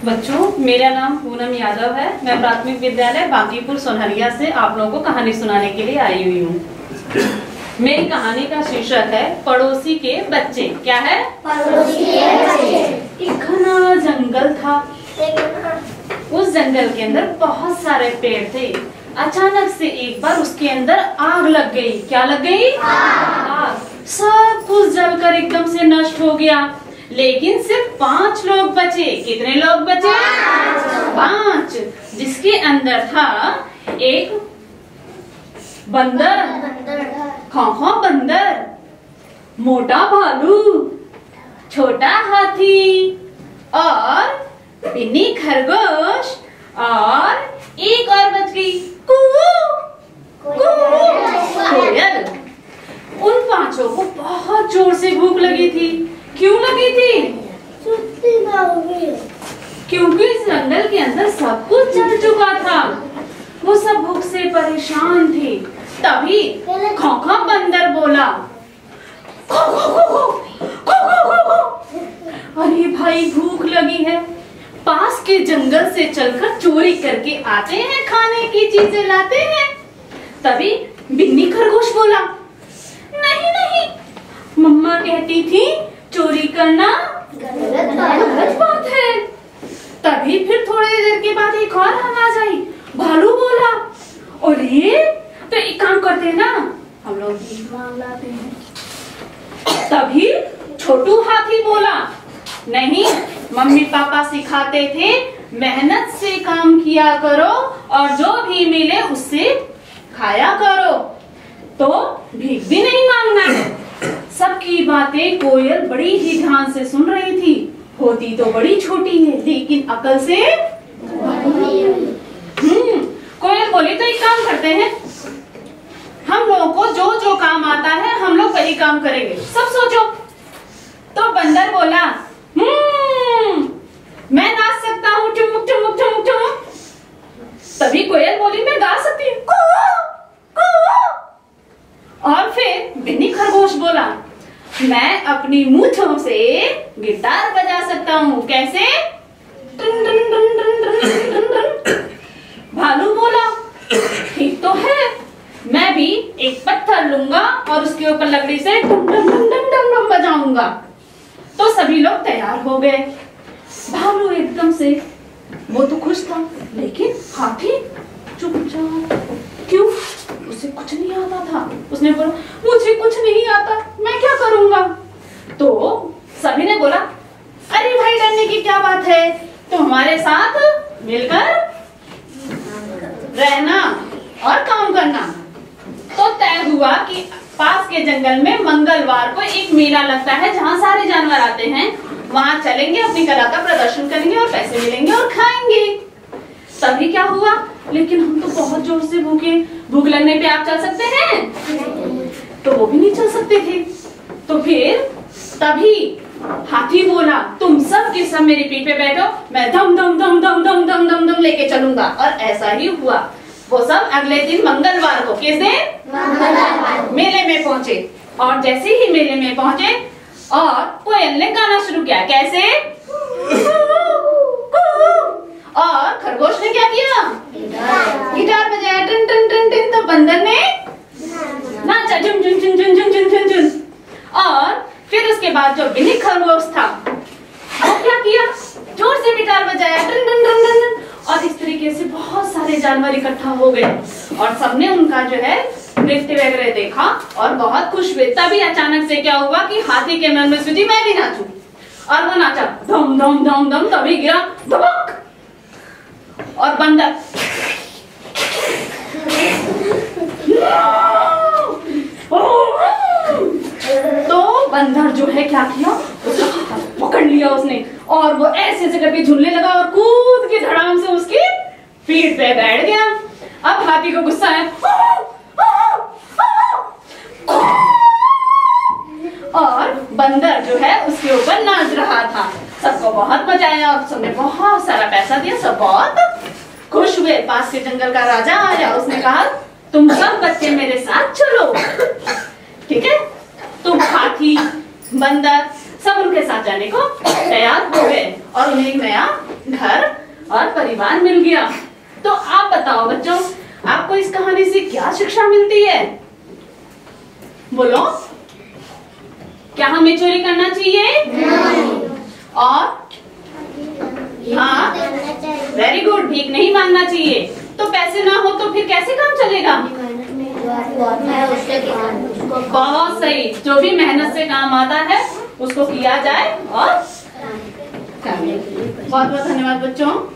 बच्चों, मेरा नाम पूनम यादव है। मैं प्राथमिक विद्यालय बांकीपुर सोनहरिया से आप लोगों को कहानी सुनाने के लिए आई हुई हूँ। मेरी कहानी का शीर्षक है पड़ोसी के बच्चे। क्या है? पड़ोसी के बच्चे। एक घना जंगल था। उस जंगल के अंदर बहुत सारे पेड़ थे। अचानक से एक बार उसके अंदर आग लग गई। क्या लग गई? आग। सब कुछ जलकर एकदम से नष्ट हो गया, लेकिन सिर्फ 5 लोग बचे। कितने लोग बचे? 5। जिसके अंदर था एक बंदर, खौखा बंदर, मोटा भालू, छोटा हाथी और बिन्नी खरगोश, और एक और बच गई कोयल। उन 5 को बहुत जोर से भूख लगी थी। क्यों लगी थी? क्योंकि इस जंगल के अंदर सब कुछ जल चुका था। वो सब भूख से परेशान थे। तभी खौखा बंदर बोला, खो खो खो खो, खो खो खो खो। अरे भाई, भूख लगी है। पास के जंगल से चलकर चोरी करके आते हैं, खाने की चीजें लाते हैं। तभी बिन्नी खरगोश बोला, नहीं नहीं, मम्मा कहती थी चोरी करना गलत बात है। तभी फिर थोड़ी देर के बाद एक और आवाज आई। भालू बोला, और ये तो एक काम करते हैं ना, हम लोग भीख मांग लाते हैं। तभी छोटू हाथी बोला, नहीं, मम्मी पापा सिखाते थे मेहनत से काम किया करो और जो भी मिले उससे खाया करो, तो भीख भी नहीं मांगना है। सबकी बातें कोयल बड़ी ही ध्यान से सुन रही थी। होती तो बड़ी छोटी है, लेकिन अकल से कोयल बोली, तो एक काम करते हैं, हम लोगों को जो जो काम आता है हम लोग वही काम करेंगे, सब सोचो। तो बंदर बोला, मैं नाच सकता हूँ, चुमुक चुमुक चुमुक चुमुक। तभी कोयल बोली, मैं गा सकती हूँ, और फिर बिन्नी खरगोश बोला, मैं अपनी मूंछों से गिटार बजा सकता हूँ। कैसे? भालू बोला, ठीक तो है, मैं भी एक पत्थर लूंगा और उसके ऊपर लकड़ी से डम डम डम डम डम डम बजाऊंगा। तो सभी लोग तैयार हो गए। भालू एकदम से, वो तो खुश था, लेकिन हाथी चुपचाप। क्यों? उसे कुछ नहीं आता था। उसने बोला, मुझे कुछ नहीं आता, मैं क्या करूंगा? तो सभी ने बोला, अरे भाई, डरने की क्या बात है, तो हमारे साथ मिलकर रहना और काम करना। तो तय हुआ कि पास के जंगल में मंगलवार को एक मेला लगता है, जहाँ सारे जानवर आते हैं। वहां चलेंगे, अपनी कला का प्रदर्शन करेंगे और पैसे मिलेंगे और खाएंगे। तभी क्या हुआ, लेकिन हम तो बहुत जोर से भूखे। भूख लगने पे आप चल सकते हैं? तो वो भी नहीं चल सकते थे। तो फिर तभी हाथी बोला, तुम सब के सब मेरी पीठ पे बैठो, मैं धम धम धम धम धम धम धम धम लेके चलूंगा। और ऐसा ही हुआ। वो सब अगले दिन मंगलवार को, किस दिन? मंगलवार, मेले में पहुंचे। और जैसे ही मेले में पहुंचे, और कोयल ने गाना शुरू किया। कैसे? और खरगोश ने क्या किया? गिटार बजाया, टन टन टन टन। तो बंदर ने नाचा, झुम झुम झुम झुम झुम झुम झुम झुम। और फिर उसके बाद जो बिन्नी खरगोश था, वो क्या किया? जोर से गिटार बजाया, टन टन टन टन टन। और इस तरीके से बहुत सारे जानवर इकट्ठा हो गए और सबने उनका जो है नृत्य वगैरह देखा और बहुत खुश हुए। तभी अचानक से क्या हुआ कि हाथी के मन में सोची, मैं भी नाचूं। और वो नाचा, धम धम धम धम। तभी गिरा धमक, और बंदर तो बंदर जो है क्या किया, उसका हाथ पकड़ लिया उसने, और वो ऐसे ऐसे करके झूलने लगा और कूद के धड़ाम से उसकी पीठ पे बैठ गया। अब हाथी को गुस्सा है, और बंदर जो है उसके ऊपर नाच रहा था। सबको बहुत मजा आया और सबने बहुत सारा पैसा दिया। सब बहुत खुश हुए। पास के जंगल का राजा आया, उसने कहा, तुम सब बच्चे मेरे साथ चलो, ठीक है? तुम हाथी, बंदर सब उनके साथ जाने को तैयार हो गए और उन्हें एक नया घर और परिवार मिल गया। तो आप बताओ बच्चों, आपको इस कहानी से क्या शिक्षा मिलती है? बोलो, क्या हमें चोरी करना चाहिए? नहीं। और हाँ, वेरी गुड, भीख नहीं मांगना चाहिए। तो पैसे ना हो तो फिर कैसे काम चलेगा? बहुत सही, जो भी मेहनत से काम आता है उसको किया जाए और बहुत बहुत धन्यवाद बच्चों।